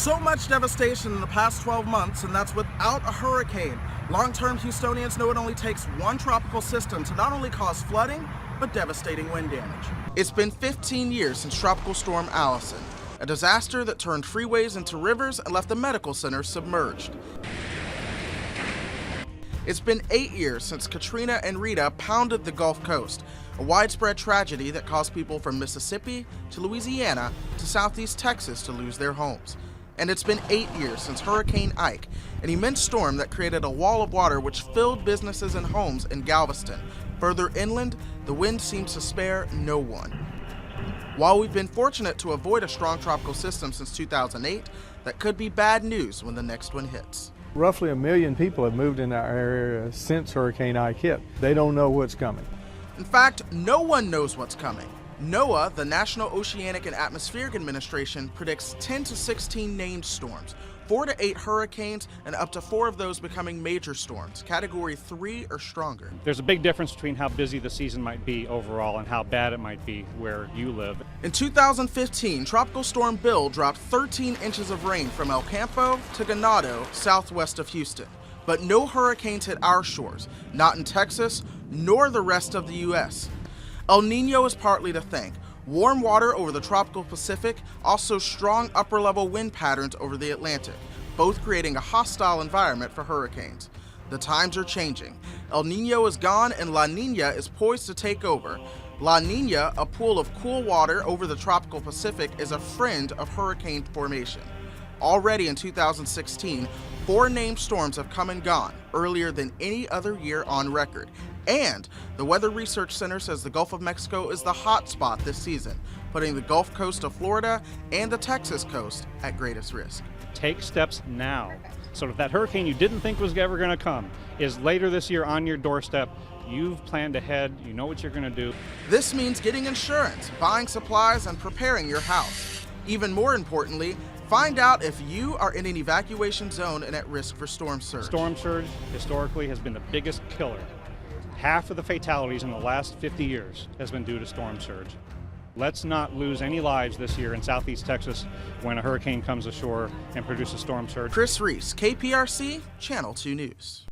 So much devastation in the past 12 months, and that's without a hurricane. Long-term Houstonians know it only takes one tropical system to not only cause flooding, but devastating wind damage. It's been 15 years since Tropical Storm Allison, a disaster that turned freeways into rivers and left the medical center submerged. It's been 8 years since Katrina and Rita pounded the Gulf Coast, a widespread tragedy that caused people from Mississippi to Louisiana to southeast Texas to lose their homes. And it's been 8 years since Hurricane Ike, an immense storm that created a wall of water which filled businesses and homes in Galveston. Further inland, the wind seems to spare no one. While we've been fortunate to avoid a strong tropical system since 2008, that could be bad news when the next one hits. Roughly 1 million people have moved in our area since Hurricane Ike hit. They don't know what's coming. In fact, no one knows what's coming. NOAA, the National Oceanic and Atmospheric Administration, predicts 10 to 16 named storms, 4 to 8 hurricanes, and up to 4 of those becoming major storms, Category 3 or stronger. There's a big difference between how busy the season might be overall and how bad it might be where you live. In 2015, Tropical Storm Bill dropped 13 inches of rain from El Campo to Ganado, southwest of Houston. But no hurricanes hit our shores, not in Texas, nor the rest of the U.S. El Nino is partly to thank. Warm water over the tropical Pacific, also strong upper-level wind patterns over the Atlantic, both creating a hostile environment for hurricanes. The times are changing. El Nino is gone and La Nina is poised to take over. La Nina, a pool of cool water over the tropical Pacific, is a friend of hurricane formation. Already in 2016, 4 named storms have come and gone, earlier than any other year on record. And the Weather Research Center says the Gulf of Mexico is the hot spot this season, putting the Gulf Coast of Florida and the Texas coast at greatest risk. Take steps now, so if that hurricane you didn't think was ever going to come is later this year on your doorstep, you've planned ahead, you know what you're going to do. This means getting insurance, buying supplies, and preparing your house. Even more importantly, find out if you are in an evacuation zone and at risk for storm surge. Storm surge historically has been the biggest killer. Half of the fatalities in the last 50 years has been due to storm surge. Let's not lose any lives this year in southeast Texas when a hurricane comes ashore and produces storm surge. Reece, KPRC, Channel 2 News.